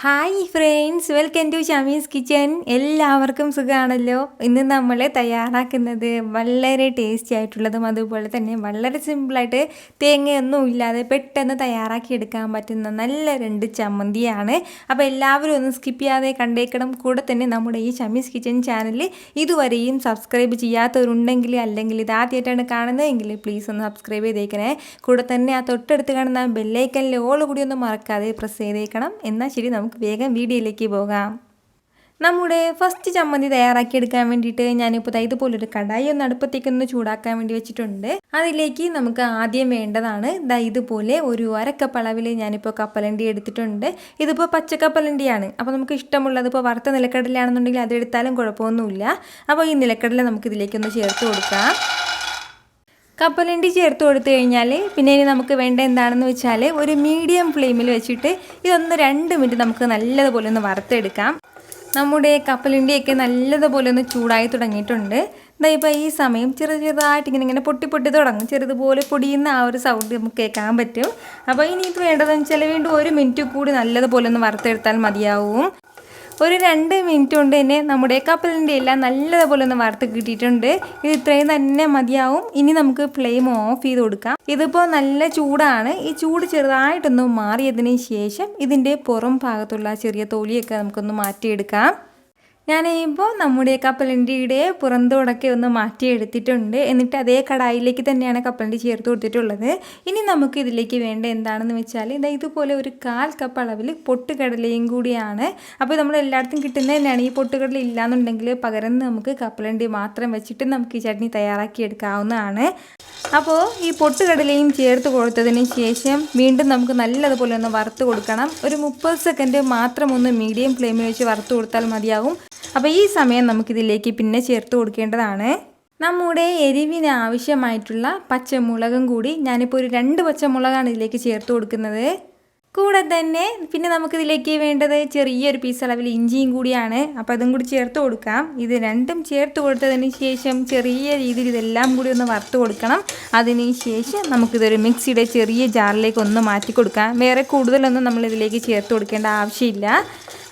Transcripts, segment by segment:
Hi friends, welcome to Shami's kitchen. എല്ലാവർക്കും സുഖമാണല്ലോ. ഇന്ന് നമ്മൾ തയ്യാറാക്കുന്നത് വളരെ ടേസ്റ്റി ആയിട്ടുള്ളതും അതുപോലെ തന്നെ വളരെ സിമ്പിളായിട്ട് തേങ്ങയൊന്നും ഇല്ലാതെ പെട്ടെന്ന് തയ്യാറാക്കിയെടുക്കാൻ പറ്റുന്ന നല്ല 2 ചമ്മന്തിയാണ്. അപ്പോൾ എല്ലാവരും ഒന്ന് സ്കിപ്പ് ചെയ്യാതെ കണ്ടേക്കണം. കൂടെ തന്നെ നമ്മുടെ ഈ ഷമീസ് കിച്ചൻ ചാനൽ ഇതുവരെയും സബ്സ്ക്രൈബ് ചെയ്യാത്തവരുണ്ടെങ്കിൽ അല്ലെങ്കിൽ ഇത് ആദ്യമായിട്ടാണ് കാണുന്നതെങ്കിൽ പ്ലീസ് ഒന്ന് സബ്സ്ക്രൈബ് ചെയ്തേക്കണേ. കൂടെ തന്നെ ആ തൊട്ടടുത്ത് കാണുന്ന ബെല്ലൈക്കനിൽ ഓൾ കൂടി ഒന്ന് മറക്കാതെ പ്രസ് ചെയ്തേക്കണം. എന്നാൽ ശരി, നമുക്ക് വേഗം വീഡിയോയിലേക്ക് പോകാം. നമ്മുടെ ഫസ്റ്റ് ചമ്മന്തി തയ്യാറാക്കിയെടുക്കാൻ വേണ്ടിയിട്ട് ഞാനിപ്പോൾ ഇതുപോലൊരു കടായി ഒന്ന് അടുപ്പത്തേക്കൊന്ന് ചൂടാക്കാൻ വേണ്ടി വെച്ചിട്ടുണ്ട്. അതിലേക്ക് നമുക്ക് ആദ്യം വേണ്ടതാണ് ഇതുപോലെ ഒരു അരക്കപ്പ് അളവിൽ ഞാനിപ്പോൾ കപ്പലണ്ടി എടുത്തിട്ടുണ്ട്. ഇതിപ്പോൾ പച്ചക്കപ്പലണ്ടിയാണ്. അപ്പോൾ നമുക്ക് ഇഷ്ടമുള്ളത് ഇപ്പോൾ വറുത്ത നിലക്കടലയാണെന്നുണ്ടെങ്കിൽ അതെടുത്താലും കുഴപ്പമൊന്നുമില്ല. അപ്പോൾ ഈ നിലക്കടല നമുക്കിതിലേക്കൊന്ന് ചേർത്ത് കൊടുക്കാം. കപ്പലണ്ടി ചേർത്ത് കൊടുത്തു കഴിഞ്ഞാൽ പിന്നെ ഇനി നമുക്ക് വേണ്ട എന്താണെന്ന് വെച്ചാൽ ഒരു മീഡിയം ഫ്ലെയിമിൽ വെച്ചിട്ട് ഇതൊന്ന് 2 മിനിറ്റ് നമുക്ക് നല്ലതുപോലെ ഒന്ന് വറുത്തെടുക്കാം. നമ്മുടെ കപ്പലണ്ടിയൊക്കെ നല്ലതുപോലെ ഒന്ന് ചൂടായി തുടങ്ങിയിട്ടുണ്ട്. ഇപ്പോൾ ഈ സമയം ചെറുതായിട്ട് ഇങ്ങനെ പൊട്ടി തുടങ്ങും. ചെറുതുപോലെ പൊടിയുന്ന ആ ഒരു സൗണ്ട് നമുക്ക് കേൾക്കാൻ പറ്റും. അപ്പോൾ ഇനി ഇത് വേണ്ടതെന്ന് വെച്ചാൽ വീണ്ടും 1 മിനിറ്റ് കൂടി നല്ലതുപോലെ ഒന്ന് വറുത്തെടുത്താൽ മതിയാവും. ഒരു 2 മിനിറ്റ് കൊണ്ട് തന്നെ നമ്മുടെ കപ്പലിൻ്റെ എല്ലാം നല്ലതുപോലെ ഒന്ന് വറുത്ത് കിട്ടിയിട്ടുണ്ട്. ഇത് ഇത്രയും തന്നെ മതിയാവും. ഇനി നമുക്ക് ഫ്ലെയിം ഓഫ് ചെയ്ത് കൊടുക്കാം. ഇതിപ്പോൾ നല്ല ചൂടാണ്. ഈ ചൂട് ചെറുതായിട്ടൊന്ന് മാറിയതിന് ശേഷം ഇതിൻ്റെ പുറം ഭാഗത്തുള്ള ചെറിയ തൊലിയൊക്കെ നമുക്കൊന്ന് മാറ്റിയെടുക്കാം. ഞാനിപ്പോൾ നമ്മുടെ കപ്പലണ്ടിയുടെ പുറന്തോടൊക്കെ ഒന്ന് മാറ്റിയെടുത്തിട്ടുണ്ട്. എന്നിട്ട് അതേ കടായിലേക്ക് തന്നെയാണ് കപ്പലണ്ടി ചേർത്ത് കൊടുത്തിട്ടുള്ളത്. ഇനി നമുക്ക് ഇതിലേക്ക് വേണ്ട എന്താണെന്ന് വെച്ചാൽ ഇതുപോലെ ഒരു 1/4 കപ്പ് അളവിൽ പൊട്ടുകടലയും കൂടിയാണ്. അപ്പോൾ നമ്മൾ എല്ലായിടത്തും കിട്ടുന്നത് തന്നെയാണ്. ഈ പൊട്ടുകടല ഇല്ലാന്നുണ്ടെങ്കിൽ പകരം നമുക്ക് കപ്പലണ്ടി മാത്രം വെച്ചിട്ട് നമുക്ക് ഈ ചട്നി തയ്യാറാക്കി എടുക്കാവുന്നതാണ്. അപ്പോൾ ഈ പൊട്ടുകടലയും ചേർത്ത് കൊടുത്തതിന് ശേഷം വീണ്ടും നമുക്ക് നല്ലതുപോലെ ഒന്ന് വറുത്ത് കൊടുക്കണം. ഒരു 30 സെക്കൻഡ് മാത്രം ഒന്ന് മീഡിയം ഫ്ലെയിമിൽ വെച്ച് വറുത്ത് കൊടുത്താൽ മതിയാവും. അപ്പോൾ ഈ സമയം നമുക്കിതിലേക്ക് പിന്നെ ചേർത്ത് കൊടുക്കേണ്ടതാണ് നമ്മുടെ എരിവിന് ആവശ്യമായിട്ടുള്ള പച്ചമുളകും കൂടി. ഞാനിപ്പോൾ ഒരു 2 പച്ചമുളകാണ് ഇതിലേക്ക് ചേർത്ത് കൊടുക്കുന്നത്. കൂടെ തന്നെ പിന്നെ നമുക്കിതിലേക്ക് വേണ്ടത് ചെറിയൊരു പീസ് അളവിൽ ഇഞ്ചിയും കൂടിയാണ്. അപ്പോൾ അതും കൂടി ചേർത്ത് കൊടുക്കാം. ഇത് രണ്ടും ചേർത്ത് കൊടുത്തതിന് ശേഷം ചെറിയ രീതിയിൽ ഇതെല്ലാം കൂടി ഒന്ന് വറുത്ത് കൊടുക്കണം. അതിന് ശേഷം നമുക്കിതൊരു മിക്സിയുടെ ചെറിയ ജാറിലേക്ക് ഒന്ന് മാറ്റി കൊടുക്കാം. വേറെ കൂടുതലൊന്നും നമ്മളിതിലേക്ക് ചേർത്ത് കൊടുക്കേണ്ട ആവശ്യമില്ല.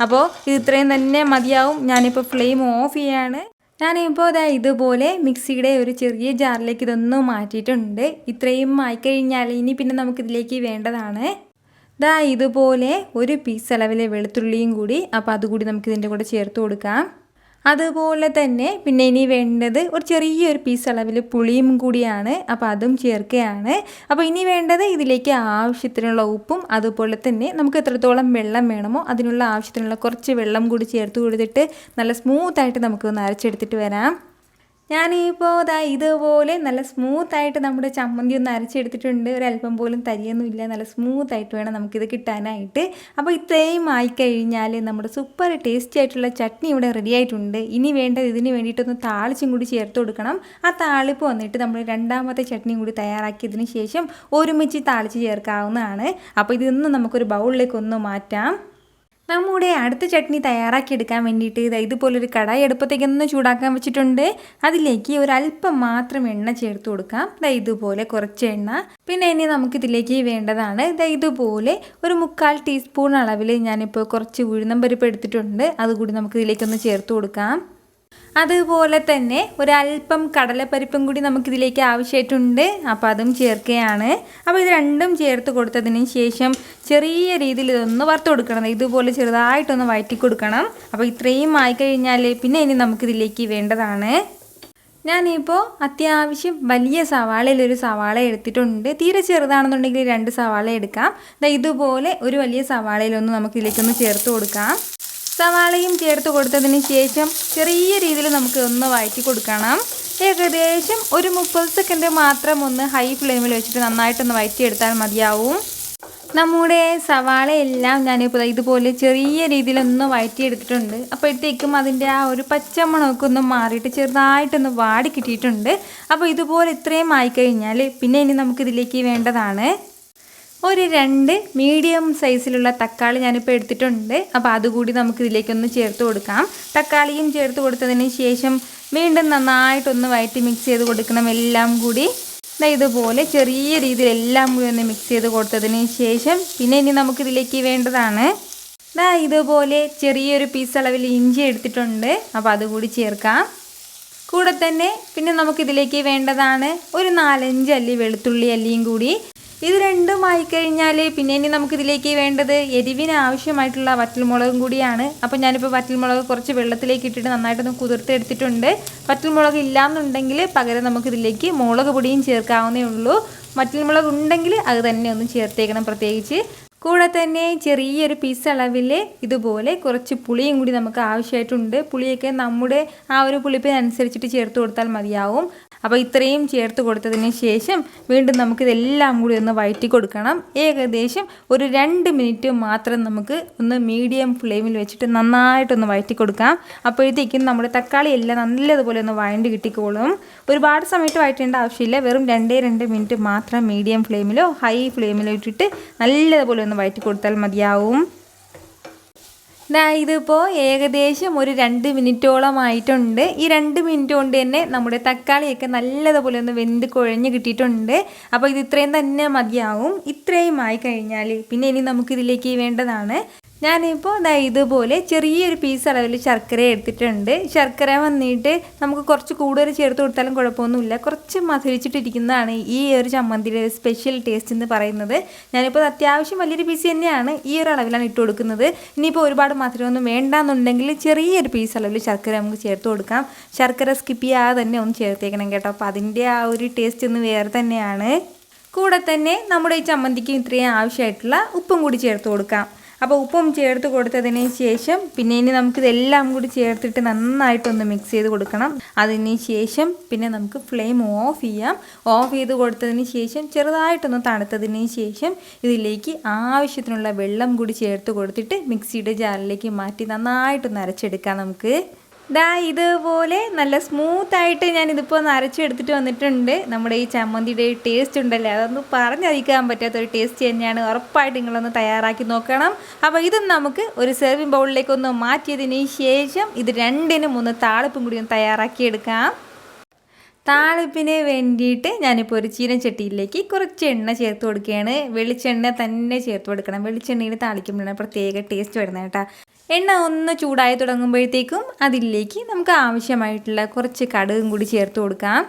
അപ്പോൾ ഇത് ഇത്രയും തന്നെ മതിയാവും. ഞാനിപ്പോൾ ഫ്ലെയിം ഓഫ് ചെയ്യാണ്. ഞാനിപ്പോൾ ഇതുപോലെ മിക്സിയുടെ ഒരു ചെറിയ ജാറിലേക്ക് ഇതൊന്ന് മാറ്റിയിട്ടുണ്ട്. ഇത്രയും ആയിക്കഴിഞ്ഞാൽ ഇനി പിന്നെ നമുക്കിതിലേക്ക് വേണ്ടതാണ് ഇതുപോലെ ഒരു പീസ് അളവിലെ വെളുത്തുള്ളിയും കൂടി. അപ്പോൾ അതുകൂടി നമുക്കിതിൻ്റെ കൂടെ ചേർത്ത് കൊടുക്കാം. അതുപോലെ തന്നെ പിന്നെ ഇനി വേണ്ടത് ഒരു ചെറിയൊരു പീസ് അളവിൽ പുളിയും കൂടിയാണ്. അപ്പോൾ അതും ചേർക്കുകയാണ്. അപ്പോൾ ഇനി വേണ്ടത് ഇതിലേക്ക് ആവശ്യത്തിനുള്ള ഉപ്പും അതുപോലെ തന്നെ നമുക്ക് എത്രത്തോളം വെള്ളം വേണമോ അതിനുള്ള ആവശ്യത്തിനുള്ള കുറച്ച് വെള്ളം കൂടി ചേർത്ത് കൊടുത്തിട്ട് നല്ല സ്മൂത്തായിട്ട് നമുക്കൊന്ന് അരച്ചെടുത്തിട്ട് വരാം. ഞാനിപ്പോൾ ഇതുപോലെ നല്ല സ്മൂത്തായിട്ട് നമ്മുടെ ചമ്മന്തി ഒന്ന് അരച്ചെടുത്തിട്ടുണ്ട്. ഒരല്പം പോലും തരിയൊന്നുമില്ല. നല്ല സ്മൂത്തായിട്ട് വേണം നമുക്കിത് കിട്ടാനായിട്ട്. അപ്പോൾ ഇത്രയും ആയിക്കഴിഞ്ഞാൽ നമ്മുടെ സൂപ്പർ ടേസ്റ്റി ആയിട്ടുള്ള ചട്നി ഇവിടെ റെഡി ആയിട്ടുണ്ട്. ഇനി വേണ്ടത് ഇതിന് വേണ്ടിയിട്ടൊന്ന് താളിച്ചും കൂടി ചേർത്ത് കൊടുക്കണം. ആ താളിപ്പ് വന്നിട്ട് നമ്മൾ രണ്ടാമത്തെ ചട്നിയും കൂടി തയ്യാറാക്കിയതിന് ശേഷം ഒരുമിച്ച് താളിച്ച് ചേർക്കാവുന്നതാണ്. അപ്പോൾ ഇതൊന്നും നമുക്കൊരു ബൗളിലേക്ക് ഒന്ന് മാറ്റാം. നമ്മുടെ അടുത്ത ചട്നി തയ്യാറാക്കിയെടുക്കാൻ വേണ്ടിയിട്ട് ഇതുപോലൊരു കടായി അടുപ്പത്തേക്കൊന്ന് ചൂടാക്കാൻ വെച്ചിട്ടുണ്ട്. അതിലേക്ക് ഒരല്പം മാത്രം എണ്ണ ചേർത്ത് കൊടുക്കാം. ഇതുപോലെ കുറച്ച് എണ്ണ. പിന്നെ ഇനി നമുക്കിതിലേക്ക് വേണ്ടതാണ് ഇതുപോലെ ഒരു 1/4 ടീസ്പൂൺ അളവിൽ ഞാനിപ്പോൾ കുറച്ച് ഉഴുന്നംപരിപ്പ് എടുത്തിട്ടുണ്ട്. അതുകൂടി നമുക്കിതിലേക്കൊന്ന് ചേർത്ത് കൊടുക്കാം. അതുപോലെ തന്നെ ഒരല്പം കടലപ്പരിപ്പും കൂടി നമുക്കിതിലേക്ക് ആവശ്യമായിട്ടുണ്ട്. അപ്പോൾ അതും ചേർക്കുകയാണ്. അപ്പോൾ ഇത് രണ്ടും ചേർത്ത് കൊടുത്തതിന് ശേഷം ചെറിയ രീതിയിൽ ഇതൊന്ന് വറുത്ത് കൊടുക്കണം. ഇതുപോലെ ചെറുതായിട്ടൊന്ന് വഴറ്റി കൊടുക്കണം. അപ്പോൾ ഇത്രയും ആയിക്കഴിഞ്ഞാൽ പിന്നെ ഇനി നമുക്കിതിലേക്ക് വേണ്ടതാണ് ഞാനിപ്പോൾ അത്യാവശ്യം വലിയ സവാളയിലൊരു സവാള എടുത്തിട്ടുണ്ട്. തീരെ ചെറുതാണെന്നുണ്ടെങ്കിൽ 2 സവാള എടുക്കാം. ഇതുപോലെ ഒരു വലിയ സവാളയിലൊന്ന് നമുക്കിതിലേക്കൊന്ന് ചേർത്ത് കൊടുക്കാം. സവാളയും ചേർത്ത് കൊടുത്തതിന് ശേഷം ചെറിയ രീതിയിൽ നമുക്ക് ഒന്ന് വഴറ്റി കൊടുക്കണം. ഏകദേശം ഒരു 30 സെക്കൻഡ് മാത്രം ഒന്ന് ഹൈ ഫ്ലെയിമിൽ വെച്ചിട്ട് നന്നായിട്ടൊന്ന് വഴറ്റിയെടുത്താൽ മതിയാവും. നമ്മുടെ സവാളയെല്ലാം ഞാനിപ്പോൾ ഇതുപോലെ ചെറിയ രീതിയിലൊന്ന് വഴറ്റിയെടുത്തിട്ടുണ്ട്. അപ്പോഴത്തേക്കും അതിൻ്റെ ആ ഒരു പച്ചമണമൊക്കെ ഒന്ന് മാറിയിട്ട് ചെറുതായിട്ടൊന്ന് വാടി കിട്ടിയിട്ടുണ്ട്. അപ്പോൾ ഇതുപോലെ ഇത്രയും ആയിക്കഴിഞ്ഞാൽ പിന്നെ ഇനി നമുക്കിതിലേക്ക് വേണ്ടതാണ് ഒരു 2 മീഡിയം സൈസിലുള്ള തക്കാളി ഞാനിപ്പോൾ എടുത്തിട്ടുണ്ട്. അപ്പോൾ അതുകൂടി നമുക്കിതിലേക്കൊന്ന് ചേർത്ത് കൊടുക്കാം. തക്കാളിയും ചേർത്ത് കൊടുത്തതിന് ശേഷം വീണ്ടും നന്നായിട്ടൊന്ന് വഴറ്റി മിക്സ് ചെയ്ത് കൊടുക്കണം. എല്ലാം കൂടി ഇതുപോലെ ചെറിയ രീതിയിൽ എല്ലാം കൂടി ഒന്ന് മിക്സ് ചെയ്ത് കൊടുത്തതിന് ശേഷം പിന്നെ ഇനി നമുക്കിതിലേക്ക് വേണ്ടതാണ് ഇതുപോലെ ചെറിയൊരു പീസ് അളവിൽ ഇഞ്ചി എടുത്തിട്ടുണ്ട്. അപ്പോൾ അതുകൂടി ചേർക്കാം. കൂടെ തന്നെ പിന്നെ നമുക്കിതിലേക്ക് വേണ്ടതാണ് ഒരു 4-5 അല്ലി വെളുത്തുള്ളി അല്ലിയും കൂടി. ഇത് രണ്ടും ആയിക്കഴിഞ്ഞാൽ പിന്നെ ഇനി നമുക്കിതിലേക്ക് വേണ്ടത് എരിവിന് ആവശ്യമായിട്ടുള്ള വറ്റൽമുളകും കൂടിയാണ്. അപ്പോൾ ഞാനിപ്പോൾ വറ്റൽമുളക് കുറച്ച് വെള്ളത്തിലേക്ക് ഇട്ടിട്ട് നന്നായിട്ടൊന്ന് കുതിർത്തെടുത്തിട്ടുണ്ട്. വറ്റൽമുളക് ഇല്ലയെന്നുണ്ടെങ്കിൽ പകരം നമുക്കിതിലേക്ക് മുളക് പൊടിയും ചേർക്കാവുന്നേ ഉള്ളൂ. വറ്റൽമുളക് ഉണ്ടെങ്കിൽ അത് തന്നെ ഒന്ന് ചേർത്തേക്കണം പ്രത്യേകിച്ച്. കൂടെ തന്നെ ചെറിയൊരു പീസ് അളവിൽ ഇതുപോലെ കുറച്ച് പുളിയും കൂടി നമുക്ക് ആവശ്യമായിട്ടുണ്ട്. പുളിയൊക്കെ നമ്മുടെ ആ ഒരു പുളിപ്പിനനുസരിച്ചിട്ട് ചേർത്ത് കൊടുത്താൽ മതിയാവും. അപ്പോൾ ഇത്രയും ചേർത്ത് കൊടുത്തതിന് ശേഷം വീണ്ടും നമുക്കിതെല്ലാം കൂടി ഒന്ന് വഴറ്റി കൊടുക്കണം. ഏകദേശം ഒരു 2 മിനിറ്റ് മാത്രം നമുക്ക് ഒന്ന് മീഡിയം ഫ്ലെയിമിൽ വെച്ചിട്ട് നന്നായിട്ടൊന്ന് വഴറ്റി കൊടുക്കാം. അപ്പോഴത്തേക്കും നമ്മുടെ തക്കാളി എല്ലാം നല്ലതുപോലെ ഒന്ന് വഴണ്ടി കിട്ടിക്കോളും. ഒരുപാട് സമയത്ത് വഴറ്റേണ്ട ആവശ്യമില്ല. വെറും 2 മിനിറ്റ് മാത്രം മീഡിയം ഫ്ലെയിമിലോ ഹൈ ഫ്ലെയിമിലോ ഇട്ടിട്ട് നല്ലതുപോലെ ഒന്ന് വഴറ്റി കൊടുത്താൽ മതിയാവും. ഇതിപ്പോൾ ഏകദേശം ഒരു 2 മിനിറ്റോളം ആയിട്ടുണ്ട്. ഈ 2 മിനിറ്റ് കൊണ്ട് തന്നെ നമ്മുടെ തക്കാളിയൊക്കെ നല്ലതുപോലെ ഒന്ന് വെന്ത് കുഴഞ്ഞ് കിട്ടിയിട്ടുണ്ട്. അപ്പോൾ ഇത് ഇത്രയും തന്നെ മതിയാവും. ഇത്രയും ആയി കഴിഞ്ഞാൽ പിന്നെ ഇനി നമുക്കിതിലേക്ക് വേണ്ടതാണ്, ഞാനിപ്പോൾ ഇതുപോലെ ചെറിയൊരു പീസ് അളവിൽ ശർക്കര എടുത്തിട്ടുണ്ട്. ശർക്കര വന്നിട്ട് നമുക്ക് കുറച്ച് കൂടുതൽ ചേർത്ത് കൊടുത്താലും കുഴപ്പമൊന്നുമില്ല. കുറച്ച് മധുരിച്ചിട്ടിരിക്കുന്നതാണ് ഈ ഒരു ചമ്മന്തിയുടെ സ്പെഷ്യൽ ടേസ്റ്റ് എന്ന് പറയുന്നത്. ഞാനിപ്പോൾ അത്യാവശ്യം വലിയൊരു പീസ് തന്നെയാണ് ഈ ഒരു അളവിലാണ് ഇട്ട് കൊടുക്കുന്നത്. ഇനിയിപ്പോൾ ഒരുപാട് മധുരമൊന്നും വേണ്ടാന്നുണ്ടെങ്കിൽ ചെറിയൊരു പീസ് അളവിൽ ശർക്കര നമുക്ക് ചേർത്ത് കൊടുക്കാം. ശർക്കര സ്കിപ്പ് ചെയ്യാതെ തന്നെ ഒന്ന് ചേർത്തേക്കണം കേട്ടോ. അപ്പോൾ അതിൻ്റെ ആ ഒരു ടേസ്റ്റ് ഒന്ന് വേറെ തന്നെയാണ്. കൂടെ തന്നെ നമ്മുടെ ഈ ചമ്മന്തിക്ക് ഇത്രയും ആവശ്യമായിട്ടുള്ള ഉപ്പും കൂടി ചേർത്ത് കൊടുക്കാം. അപ്പോൾ ഉപ്പും ചേർത്ത് കൊടുത്തതിന് ശേഷം പിന്നെ ഇനി നമുക്കിതെല്ലാം കൂടി ചേർത്തിട്ട് നന്നായിട്ടൊന്ന് മിക്സ് ചെയ്ത് കൊടുക്കണം. അതിന് ശേഷം പിന്നെ നമുക്ക് ഫ്ലെയിം ഓഫ് ചെയ്യാം. ഓഫ് ചെയ്ത് കൊടുത്തതിന് ശേഷം ചെറുതായിട്ടൊന്ന് തണുത്തതിന് ശേഷം ഇതിലേക്ക് ആവശ്യത്തിനുള്ള വെള്ളം കൂടി ചേർത്ത് കൊടുത്തിട്ട് മിക്സിയുടെ ജാറിലേക്ക് മാറ്റി നന്നായിട്ടൊന്ന് അരച്ചെടുക്കാം നമുക്ക്. ഇതുപോലെ നല്ല സ്മൂത്തായിട്ട് ഞാനിതിപ്പോൾ അരച്ചെടുത്തിട്ട് വന്നിട്ടുണ്ട്. നമ്മുടെ ഈ ചമ്മന്തിയുടെ ടേസ്റ്റ് ഉണ്ടല്ലേ, അതൊന്നും പറഞ്ഞറിയിക്കാൻ പറ്റാത്തൊരു ടേസ്റ്റ് തന്നെയാണ്. ഉറപ്പായിട്ട് നിങ്ങളൊന്ന് തയ്യാറാക്കി നോക്കണം. അപ്പോൾ ഇതും നമുക്ക് ഒരു സെർവിങ് ബൗളിലേക്കൊന്ന് മാറ്റിയതിന് ശേഷം ഇത് രണ്ടിനും ഒന്ന് താളിപ്പും കൂടി ഒന്ന് തയ്യാറാക്കിയെടുക്കാം. താളിപ്പിന് വേണ്ടിയിട്ട് ഞാനിപ്പോൾ ഒരു ചീനച്ചട്ടിയിലേക്ക് കുറച്ച് എണ്ണ ചേർത്ത് കൊടുക്കുകയാണ്. വെളിച്ചെണ്ണ തന്നെ ചേർത്ത് കൊടുക്കണം. വെളിച്ചെണ്ണയിൽ താളിക്കുമ്പോഴാണ് പ്രത്യേക ടേസ്റ്റ് വരുന്നത് കേട്ടോ. എണ്ണ ഒന്ന് ചൂടായി തുടങ്ങുമ്പോഴത്തേക്കും അതിലേക്ക് നമുക്ക് ആവശ്യമായിട്ടുള്ള കുറച്ച് കടുകും കൂടി ചേർത്ത് കൊടുക്കാം.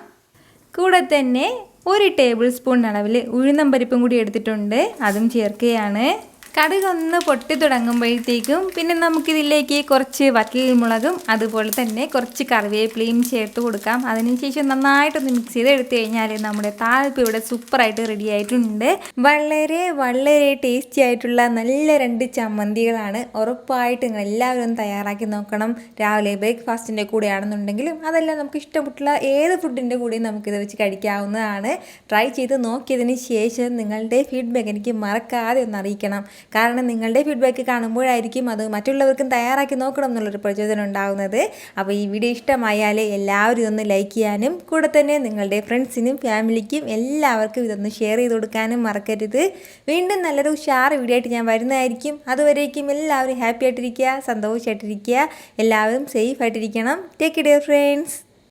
കൂടെ തന്നെ 1 ടേബിൾ സ്പൂൺ അളവിൽ ഉഴുന്നമ്പരിപ്പും കൂടി എടുത്തിട്ടുണ്ട്, അതും ചേർക്കുകയാണ്. കടുകൊന്ന് പൊട്ടി തുടങ്ങുമ്പോഴത്തേക്കും പിന്നെ നമുക്കിതിലേക്ക് കുറച്ച് വറ്റൽമുളകും അതുപോലെ തന്നെ കുറച്ച് കറിവേപ്പിലയും ചേർത്ത് കൊടുക്കാം. അതിനുശേഷം നന്നായിട്ടൊന്ന് മിക്സ് ചെയ്ത് എടുത്തു കഴിഞ്ഞാൽ നമ്മുടെ താളിപ്പ് ഇവിടെ സൂപ്പറായിട്ട് റെഡി ആയിട്ടുണ്ട്. വളരെ വളരെ ടേസ്റ്റി ആയിട്ടുള്ള നല്ല 2 ചമ്മന്തികളാണ്. ഉറപ്പായിട്ട് നിങ്ങൾ എല്ലാവരും ഒന്ന് തയ്യാറാക്കി നോക്കണം. രാവിലെ ബ്രേക്ക്ഫാസ്റ്റിൻ്റെ കൂടെയാണെന്നുണ്ടെങ്കിലും അതെല്ലാം നമുക്ക് ഇഷ്ടപ്പെട്ടുള്ള ഏത് ഫുഡിൻ്റെ കൂടെയും നമുക്കിത് വെച്ച് കഴിക്കാവുന്നതാണ്. ട്രൈ ചെയ്ത് നോക്കിയതിന് ശേഷം നിങ്ങളുടെ ഫീഡ്ബാക്ക് എനിക്ക് മറക്കാതെ ഒന്ന് അറിയിക്കണം. കാരണം നിങ്ങളുടെ ഫീഡ്ബാക്ക് കാണുമ്പോഴായിരിക്കും അത് മറ്റുള്ളവർക്കും തയ്യാറാക്കി നോക്കണം എന്നുള്ളൊരു പ്രചോദനം ഉണ്ടാകുന്നത്. അപ്പോൾ ഈ വീഡിയോ ഇഷ്ടമായാൽ എല്ലാവരും ഇതൊന്ന് ലൈക്ക് ചെയ്യാനും കൂടെ തന്നെ നിങ്ങളുടെ ഫ്രണ്ട്സിനും ഫാമിലിക്കും എല്ലാവർക്കും ഇതൊന്ന് ഷെയർ ചെയ്ത് കൊടുക്കാനും മറക്കരുത്. വീണ്ടും നല്ലൊരു ഉഷാർ വീഡിയോ ആയിട്ട് ഞാൻ വരുന്നതായിരിക്കും. അതുവരേക്കും എല്ലാവരും ഹാപ്പി ആയിട്ടിരിക്കുക, സന്തോഷമായിട്ടിരിക്കുക, എല്ലാവരും സേഫ് ആയിട്ടിരിക്കണം. Take care friends.